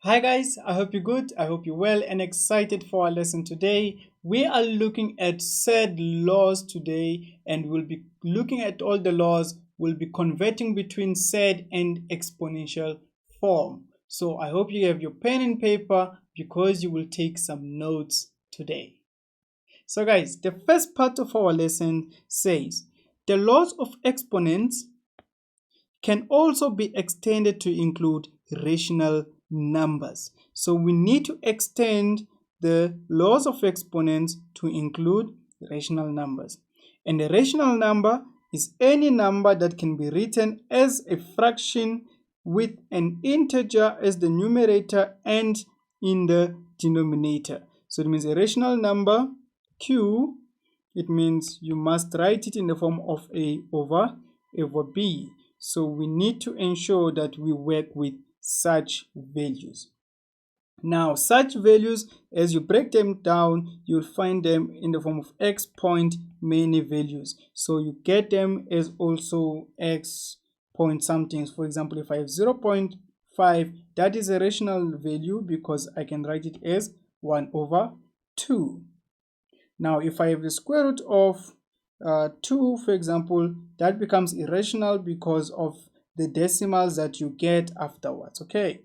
Hi guys, I hope you're good, I hope you're well and excited for our lesson today. We are looking at said laws today and we'll be looking at all the laws. We'll be converting between said and exponential form. So I hope you have your pen and paper because you will take some notes today. So guys, the first part of our lesson says the laws of exponents can also be extended to include rational numbers. So we need to extend the laws of exponents to include rational numbers. And a rational number is any number that can be written as a fraction with an integer as the numerator and in the denominator. So it means a rational number, Q, it means you must write it in the form of A over B. So we need to ensure that we work with such values. Now, such values, as you break them down, you'll find them in the form of x point many values. So you get them as also x point something. For example, if I have 0.5, that is a rational value because I can write it as 1 over 2. Now, if I have the square root of 2, for example, that becomes irrational because of the decimals that you get afterwards. Okay,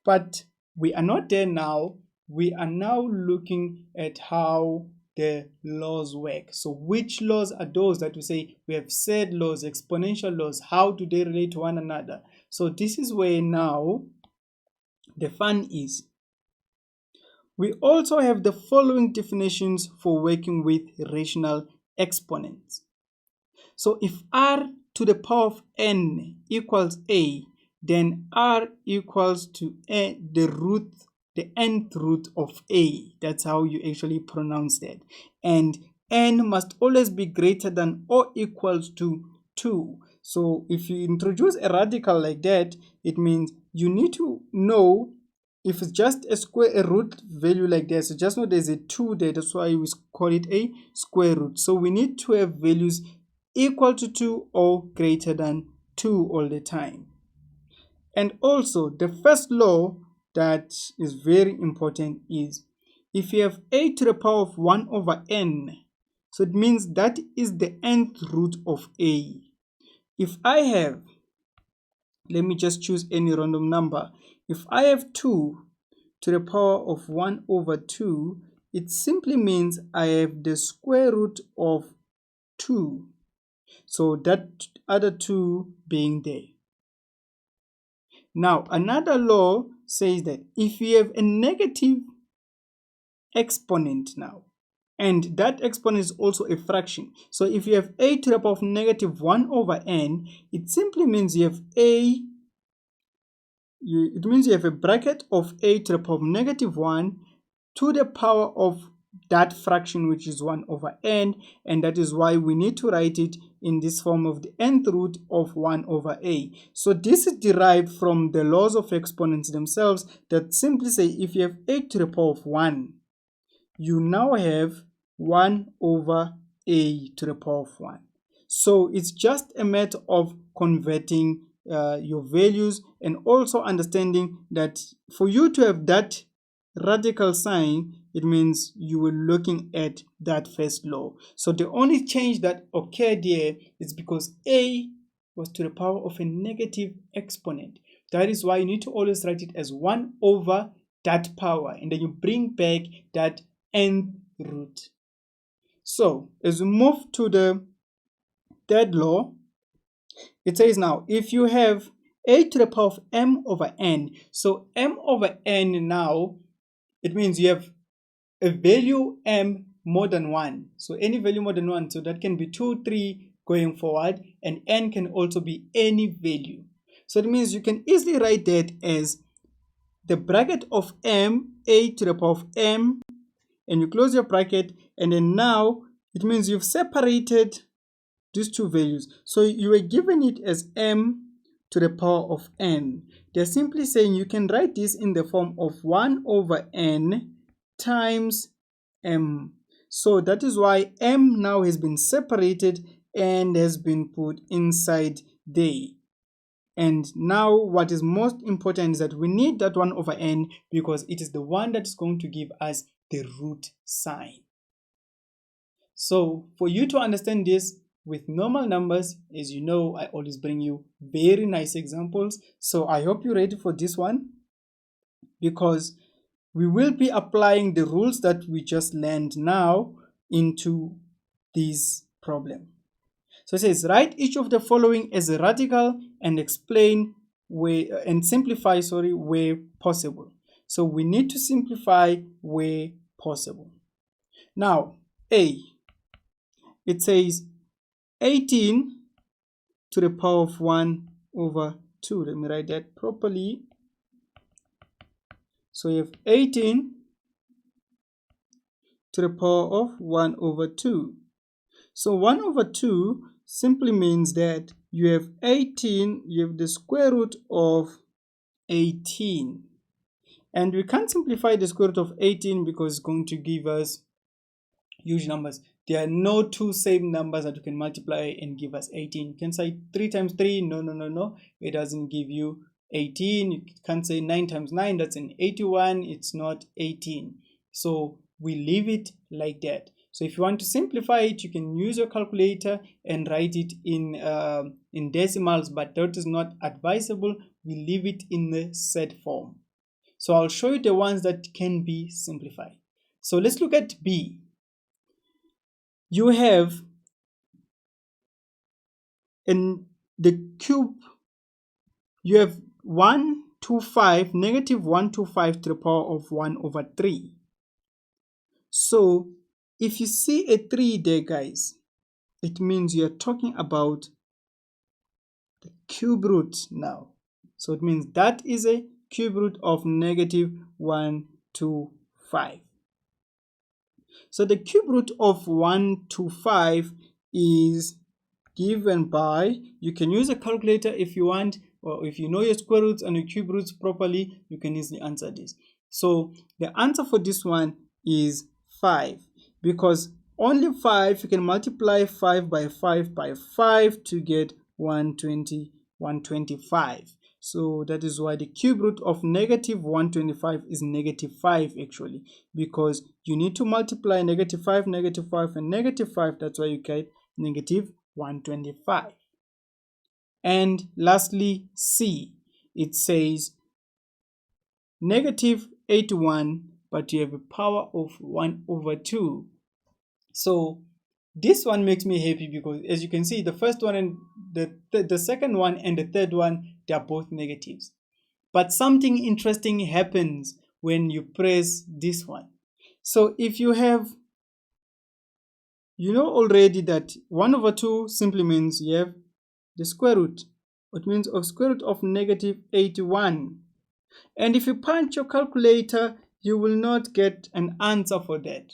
but we are not there now. We are now looking at how the laws work. So which laws are those that we say we have said laws, exponential laws? How do they relate to one another? So this is where now the fun is. We also have the following definitions for working with rational exponents. So if r to the power of n equals a, then r equals to the nth root of a. That's how you actually pronounce that. And n must always be greater than or equals to 2. So if you introduce a radical like that, it means you need to know if it's just a root value like that. So just know there's a 2 there. That's why we call it a square root. So we need to have values equal to 2 or greater than 2 all the time. And also the first law that is very important is if you have a to the power of 1 over n, so it means that is the nth root of a. If I have, let me just choose any random number. If I have 2 to the power of 1 over 2, it simply means I have the square root of 2. So that other 2 being there. Now, another law says that if you have a negative exponent now, and that exponent is also a fraction. So if you have a to the power of negative 1 over n, it simply means you have it means you have a bracket of a to the power of negative 1 to the power of that fraction, which is 1 over n, and that is why we need to write it in this form of the nth root of 1 over a. So this is derived from the laws of exponents themselves that simply say if you have a to the power of 1, you now have 1 over a to the power of 1. So it's just a matter of converting your values and also understanding that for you to have that radical sign, it means you were looking at that first law. So the only change that occurred here is because a was to the power of a negative exponent. That is why you need to always write it as 1 over that power, and then you bring back that nth root. So as we move to the third law, it says now if you have a to the power of m over n, so m over n now, it means you have a value m more than 1. So any value more than 1, so that can be 2, 3 going forward, and n can also be any value. So it means you can easily write that as the bracket of m, a to the power of m, and you close your bracket, and then now it means you've separated these two values. So you were given it as m to the power of n. They're simply saying you can write this in the form of 1 over n times m. So that is why m now has been separated and has been put inside there. And now what is most important is that we need that 1 over n because it is the one that is going to give us the root sign. So for you to understand this with normal numbers, as you know, I always bring you very nice examples. So I hope you're ready for this one, because we will be applying the rules that we just learned now into this problem. So it says, write each of the following as a radical and explain where and simplify, where possible. So we need to simplify where possible. Now, A, it says 18 to the power of 1 over 2. Let me write that properly. So you have 18 to the power of 1 over 2. So 1 over 2 simply means that you have 18, you have the square root of 18. And we can't simplify the square root of 18 because it's going to give us huge numbers. There are no two same numbers that you can multiply and give us 18. You can say 3 times 3, no. It doesn't give you 18. You can't say 9 times 9, that's an 81. It's not 18. So we leave it like that. So if you want to simplify it, you can use your calculator and write it in decimals, but that is not advisable. We leave it in the set form. So I'll show you the ones that can be simplified. So let's look at B. You have in the cube, you have 125, negative 125 to the power of 1 over 3. So if you see a 3 there, guys, it means you're talking about the cube root now. So it means that is a cube root of negative 125. So the cube root of 125 is given by, you can use a calculator if you want, or if you know your square roots and your cube roots properly, you can easily answer this. So the answer for this one is 5, because only 5, you can multiply 5 by 5 to get 125. So that is why the cube root of negative 125 is negative 5 actually, because you need to multiply negative 5, and negative 5. That's why you get negative 125. And lastly, C, it says negative 81, but you have a power of 1 over 2. So this one makes me happy because, as you can see, the first one and the second one and the third one, they are both negatives. But something interesting happens when you press this one. So if you have, you know already that 1 over 2 simply means you have the square root. It means of square root of negative 81. And if you punch your calculator, you will not get an answer for that.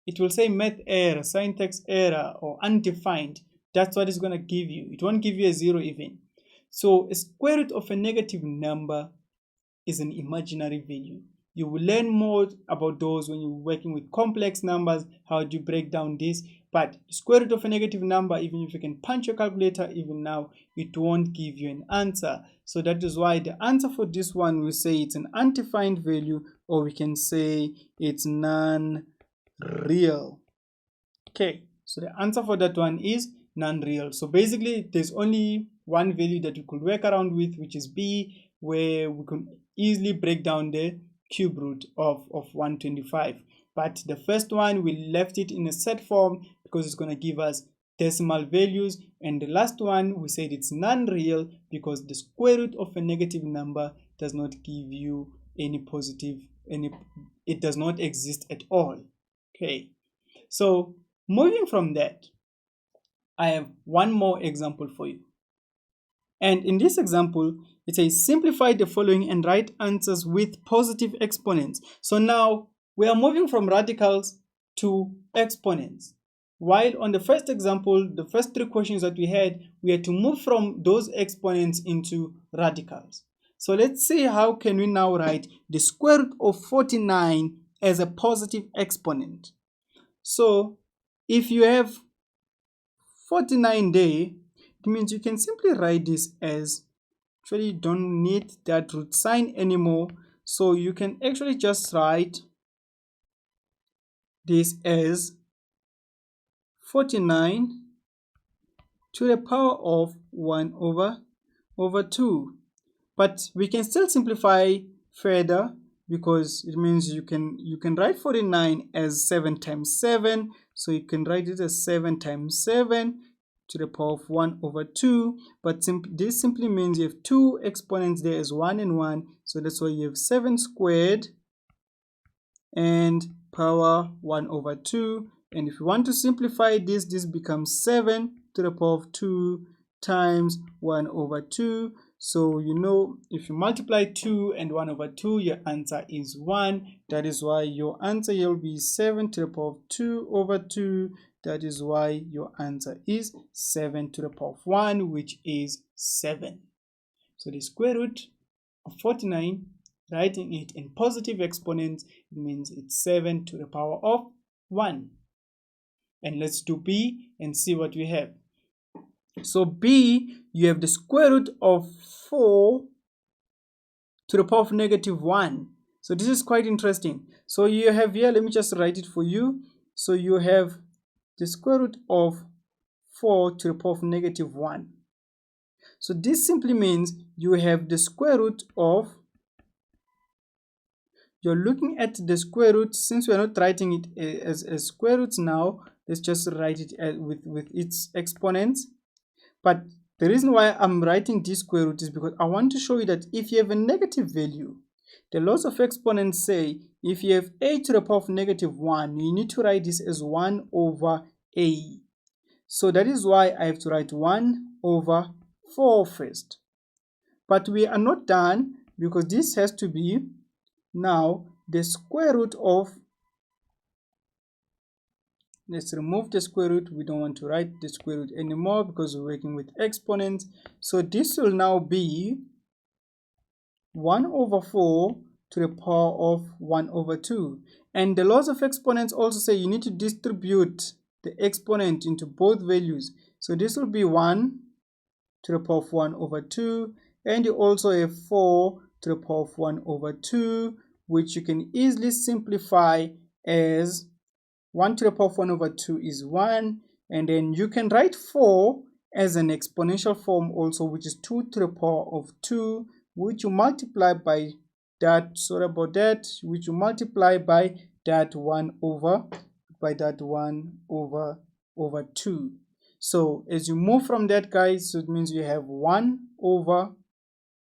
It will say math error, syntax error, or undefined. That's what it's going to give you. It won't give you a 0 even. So a square root of a negative number is an imaginary value. You will learn more about those when you're working with complex numbers. How do you break down this? But square root of a negative number, even if you can punch your calculator even now, it won't give you an answer. So that is why the answer for this one, we say it's an undefined value, or we can say it's non-real. Okay, so the answer for that one is non-real. So basically, there's only one value that we could work around with, which is B, where we can easily break down the cube root of 125. But the first one, we left it in a set form because it's going to give us decimal values. And the last one, we said it's non-real because the square root of a negative number does not give you any positive, it does not exist at all. Okay, so moving from that, I have one more example for you. And in this example, it says simplify the following and write answers with positive exponents. So now we are moving from radicals to exponents. While on the first example, the first 3 questions that we had to move from those exponents into radicals. So let's see how can we now write the square root of 49 as a positive exponent. So if you have 49 there, it means you can simply write this as actually don't need that root sign anymore. So you can actually just write this as 49 to the power of 1 over 2. But we can still simplify further, because it means you can write 49 as 7 times 7. So you can write it as 7 times 7 to the power of 1 over 2. But this simply means you have two exponents there as 1 and 1. So that's why you have 7 squared and power 1 over 2. And if you want to simplify this becomes 7 to the power of 2 times 1 over 2. So you know, if you multiply 2 and 1 over 2, your answer is 1. That is why your answer here will be 7 to the power of 2 over 2. That is why your answer is 7 to the power of 1, which is 7. So the square root of 49, writing it in positive exponents, it means it's 7 to the power of 1. And let's do B and see what we have. So B, you have the square root of 4 to the power of negative 1. So this is quite interesting. So you have here, let me just write it for you. So you have the square root of 4 to the power of negative 1. So this simply means you have the square root of, you're looking at the square root. Since we are not writing it as square roots now, let's just write it with its exponents. But the reason why I'm writing this square root is because I want to show you that if you have a negative value, the laws of exponents say if you have a to the power of negative 1, you need to write this as 1 over a. So that is why I have to write 1 over 4 first. But we are not done, because this has to be now the square root of, let's remove the square root. We don't want to write the square root anymore because we're working with exponents. So this will now be 1 over 4 to the power of 1 over 2. And the laws of exponents also say you need to distribute the exponent into both values. So this will be 1 to the power of 1 over 2. And you also have 4 to the power of 1 over 2, which you can easily simplify as 1 to the power of 1 over 2 is 1. And then you can write 4 as an exponential form also, which is 2 to the power of 2, which you multiply by that, sorry about that, which you multiply by that 1 over 2. So as you move from that, guys, so it means you have 1 over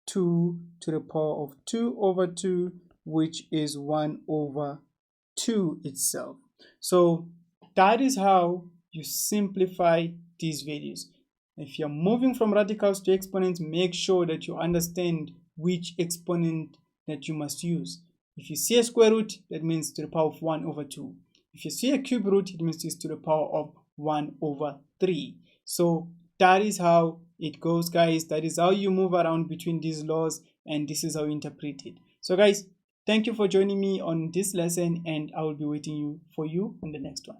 2 to the power of 2 over 2, which is 1 over 2 itself. So that is how you simplify these values. If you're moving from radicals to exponents, make sure that you understand which exponent that you must use. If you see a square root, that means to the power of 1 over 2. If you see a cube root, it means it's to the power of 1 over 3. So that is how it goes, guys. That is how you move around between these laws, and this is how you interpret it. So guys, thank you for joining me on this lesson, and I will be waiting for you on the next one.